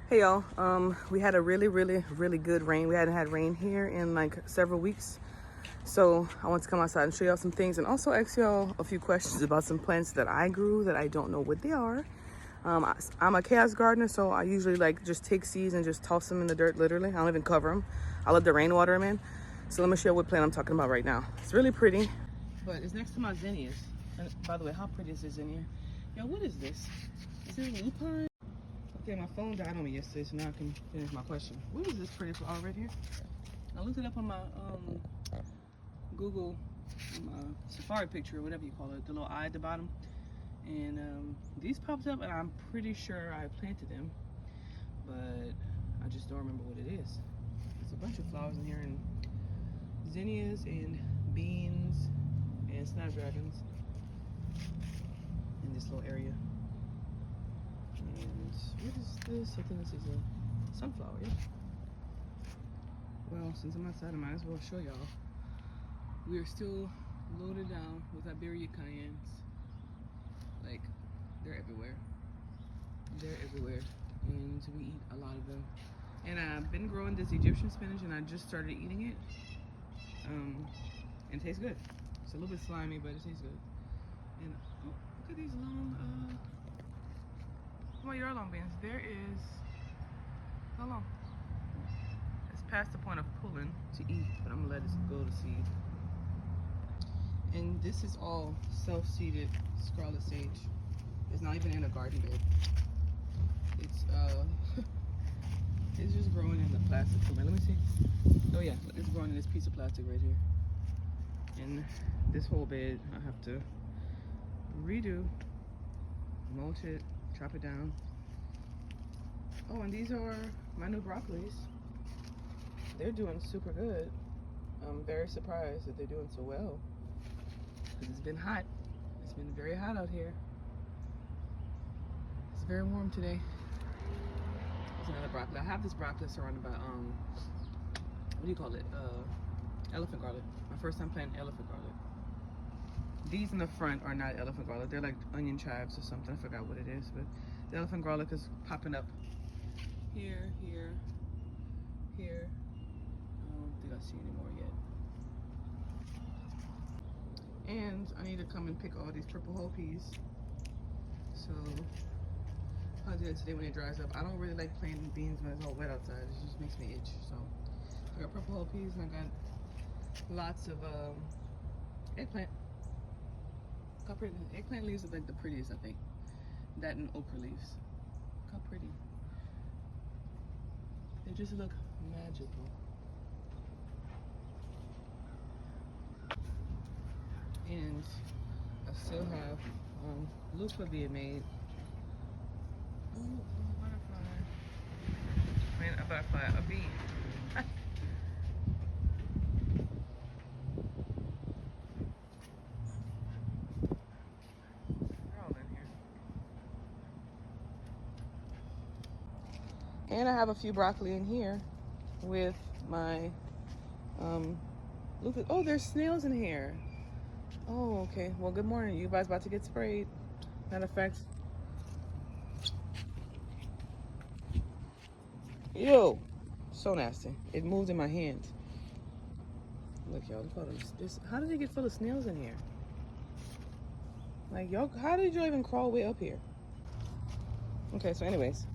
Hey y'all, we had a really good rain. We hadn't had rain here in like several weeks. So I want to come outside and show y'all some things and also ask y'all a few questions about some plants that I grew that I don't know what they are. I'm a chaos gardener, so I usually like just take seeds and just toss them in the dirt, literally. I don't even cover them. I let the rain water them in. So let me show you what plant I'm talking about right now. It's really pretty, but it's next to my zinnias. And by the way, how pretty is this zinnia? Yo, what is this? Is it a lupine? Okay, my phone died on me yesterday, so now I can finish my question. What is this pretty flower right here? I looked it up on my Google Safari picture, or whatever you call it, the little eye at the bottom. And these popped up, and I'm pretty sure I planted them, but I just don't remember what it is. There's a bunch of flowers in here, and zinnias, and beans, and snapdragons in this little area. And what is this? I think this is a sunflower, yeah. Well, since I'm outside, I might as well show y'all. We are still loaded down with Iberia cayennes. Like, they're everywhere. They're everywhere. And we eat a lot of them. And I've been growing this Egyptian spinach, and I just started eating it. And it tastes good. It's a little bit slimy, but it tastes good. And oh, look at these long, well, your long beans. There is, how long? It's past the point of pulling to eat, but I'm gonna let it go to seed. And this is all self-seeded scarlet sage. It's not even in a garden bed. It's it's just growing in the plastic somewhere. Let me see. Oh yeah, it's growing in this piece of plastic right here. And this whole bed I have to redo, mulch it, chop it down. Oh, and these are my new broccolis. They're doing super good. I'm very surprised that they're doing so well, because it's been hot. It's been very hot out here. It's very warm today. There's another broccoli. I have this broccoli surrounded by what do you call it? Elephant garlic. My first time planting elephant garlic. These in the front are not elephant garlic. They're like onion chives or something. I forgot what it is, but the elephant garlic is popping up here, here, here. I don't think I see any more yet. And I need to come and pick all these purple whole peas. So I'll do it today when it dries up. I don't really like planting beans when it's all wet outside. It just makes me itch. So I got purple whole peas, and I got lots of eggplant. Look how pretty. Eggplant leaves are like the prettiest, I think. That and okra leaves. Look how pretty. They just look magical. And I still have loofah being made. Oh, a butterfly. I mean, a butterfly, a bee. They're all in here. And I have a few broccoli in here with my loofah. Oh, there's snails in here. Oh, okay. Well, good morning. You guys about to get sprayed. Matter of fact, ew, so nasty. It moved in my hand. Look, y'all, look at this. How did it get full of snails in here? Like, y'all, how did you even crawl way up here? Okay, so anyways,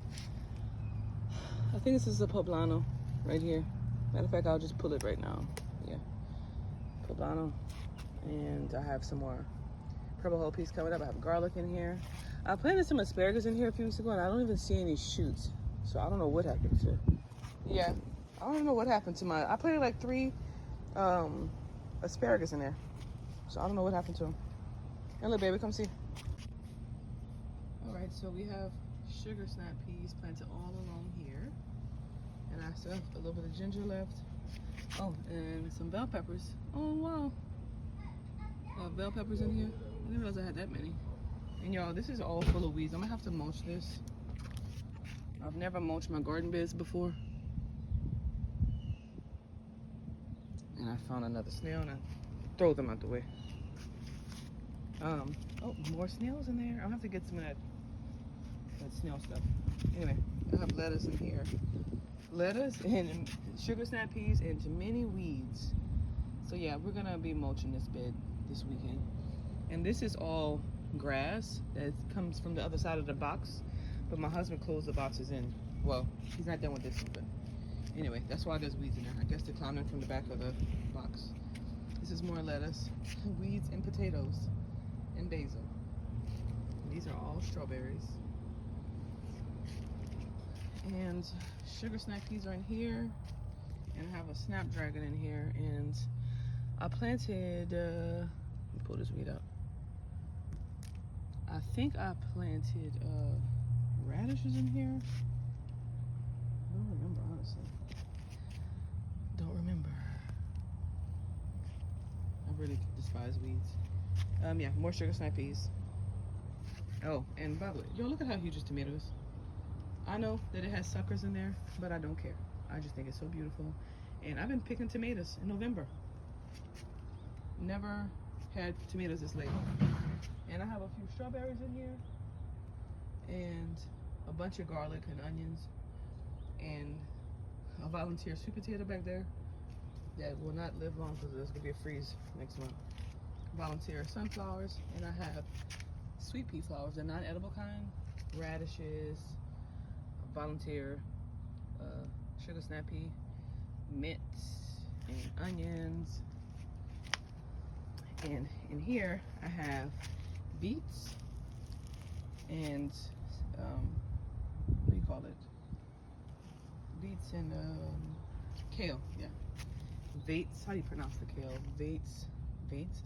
I think this is a poblano right here. Matter of fact, I'll just pull it right now. Yeah, poblano. And I have some more purple whole peas coming up. I have garlic in here. I planted some asparagus in here a few weeks ago, and I don't even see any shoots. So I don't know what happened to. Yeah, I don't know what happened to my. I planted like 3 asparagus in there, so I don't know what happened to them. And look, baby, come see. All right, so we have sugar snap peas planted all along here, and I still have a little bit of ginger left. Oh, and some bell peppers. Oh wow. Bell peppers in here. I didn't realize I had that many. And y'all, this is all full of weeds. I'm gonna have to mulch this. I've never mulched my garden beds before. And I found another snail, and I throw them out the way. Oh, more snails in there. I'll have to get some of that snail stuff. Anyway, I have lettuce in here. Lettuce and sugar snap peas and many weeds. So yeah, we're gonna be mulching this bed this weekend. And this is all grass that comes from the other side of the box. But my husband closed the boxes in. Well, he's not done with this one, but anyway, that's why there's weeds in there. I guess they're climbing from the back of the box. This is more lettuce, weeds, and potatoes, and basil. These are all strawberries. And sugar snap peas are in here. And I have a snapdragon in here. And I planted, let me pull this weed out. I think I planted radishes in here. I don't remember, honestly. Don't remember. I really despise weeds. Yeah, more sugar snap peas. Oh, and by the way, yo, look at how huge this tomato is. I know that it has suckers in there, but I don't care. I just think it's so beautiful. And I've been picking tomatoes in November. Never had tomatoes this late. And I have a few strawberries in here. And a bunch of garlic and onions. And a volunteer sweet potato back there that will not live long because there's gonna be a freeze next month. Volunteer sunflowers, and I have sweet pea flowers, the non-edible kind, radishes, volunteer sugar snap pea, mints, and onions. And in here I have beets and what do you call it? Beets and kale, yeah. Vates, how do you pronounce the kale? Vates,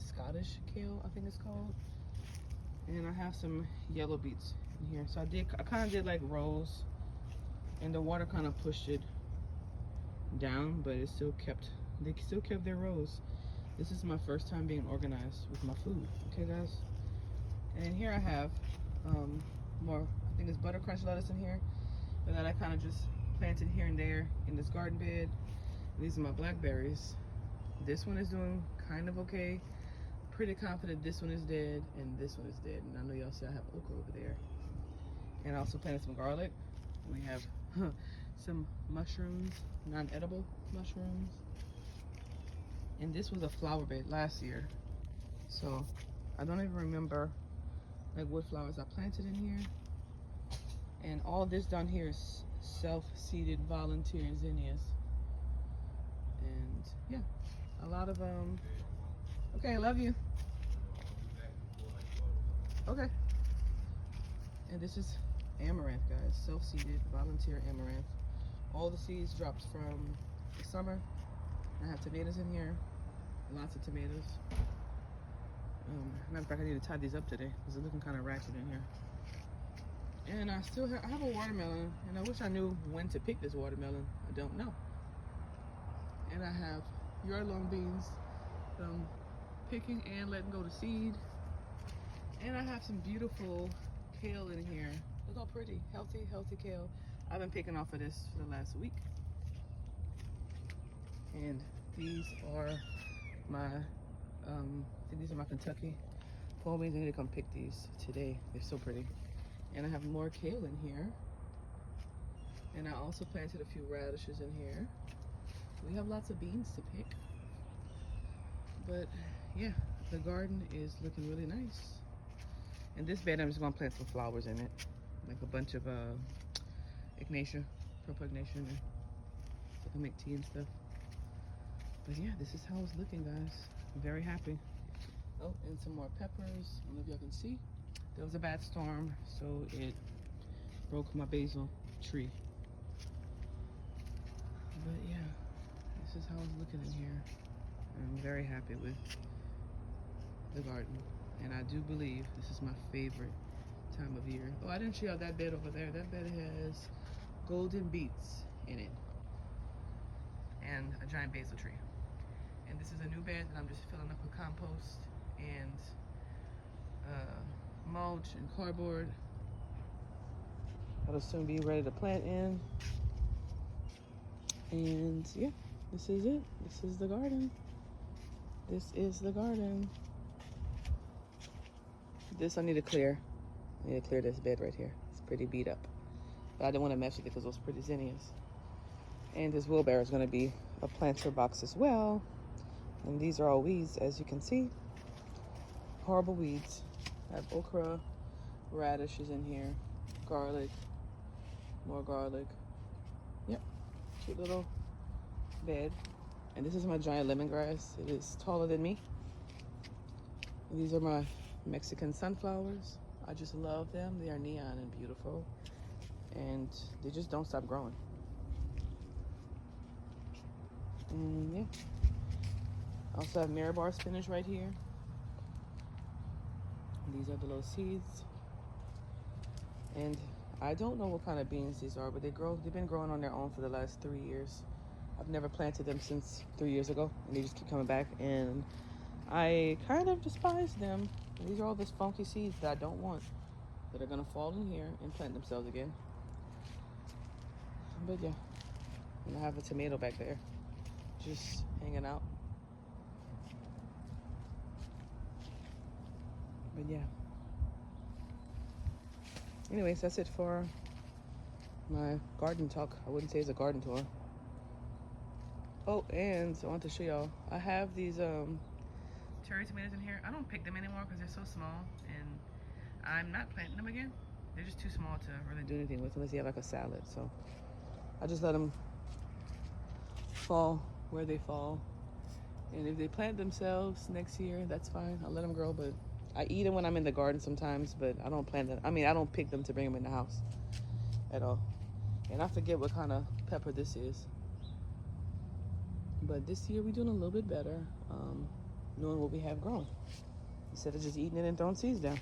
Scottish kale, I think it's called. And I have some yellow beets in here. So I kind of did like rows, and the water kind of pushed it down, but they still kept their rows. This is my first time being organized with my food, okay guys? And here I have more, I think it's butter crunch lettuce in here, but that I kind of just planted here and there in this garden bed. These are my blackberries. This one is doing kind of okay. Pretty confident this one is dead and this one is dead. And I know y'all see I have okra over there. And I also planted some garlic. We have some mushrooms, non-edible mushrooms. And this was a flower bed last year. So I don't even remember like what flowers I planted in here. And all this down here is self-seeded volunteer zinnias. And yeah, a lot of okay, I love you. Okay. And this is amaranth, guys, self-seeded volunteer amaranth. All the seeds dropped from the summer. I have tomatoes in here, lots of tomatoes. Matter of fact, I need to tie these up today because they're looking kind of ratchet in here. And I still have a watermelon, and I wish I knew when to pick this watermelon. I don't know. And I have yard long beans from picking and letting go to seed. And I have some beautiful kale in here. Look how pretty, healthy kale. I've been picking off of this for the last week. And these are my, I think these are my Kentucky pole beans. I need to come pick these today. They're so pretty. And I have more kale in here. And I also planted a few radishes in here. We have lots of beans to pick. But yeah, the garden is looking really nice. And this bed, I'm just gonna plant some flowers in it. Like a bunch of Ignatia, propagnatia, and so I can make tea and stuff. But yeah, this is how it's looking, guys. I'm very happy. Oh, and some more peppers. I don't know if y'all can see. There was a bad storm, so it broke my basil tree. But yeah, this is how it's looking in here. I'm very happy with the garden. And I do believe this is my favorite time of year. Oh, I didn't show y'all that bed over there. That bed has golden beets in it. And a giant basil tree. And this is a new bed that I'm just filling up with compost and mulch and cardboard. That'll soon be ready to plant in. And yeah, this is it. This is the garden. This is the garden. This I need to clear. I need to clear this bed right here. It's pretty beat up. but I didn't want to mess with it because those pretty zinnias. And this wheelbarrow is going to be a planter box as well. And these are all weeds, as you can see. Horrible weeds. I have okra, radishes in here, garlic, more garlic. Yep, cute little bed. And this is my giant lemongrass. It is taller than me. And these are my Mexican sunflowers. I just love them. They are neon and beautiful. And they just don't stop growing. And yeah. I also have Mirabar spinach right here. These are the little seeds. And I don't know what kind of beans these are, but they've been growing on their own for the last 3 years. I've never planted them since 3 years ago, and they just keep coming back, and I kind of despise them. These are all these funky seeds that I don't want, that are gonna fall in here and plant themselves again. But yeah, and I have a tomato back there, just hanging out. But yeah. Anyways, that's it for my garden talk. I wouldn't say it's a garden tour. Oh, and I want to show y'all, I have these cherry tomatoes in here. I don't pick them anymore because they're so small, and I'm not planting them again. They're just too small to really do anything with unless you have like a salad. So I just let them fall where they fall. And if they plant themselves next year, that's fine. I'll let them grow, but I eat them when I'm in the garden sometimes, but I don't plant them. I mean, I don't pick them to bring them in the house at all. And I forget what kind of pepper this is. But this year we're doing a little bit better, knowing what we have grown, instead of just eating it and throwing seeds down.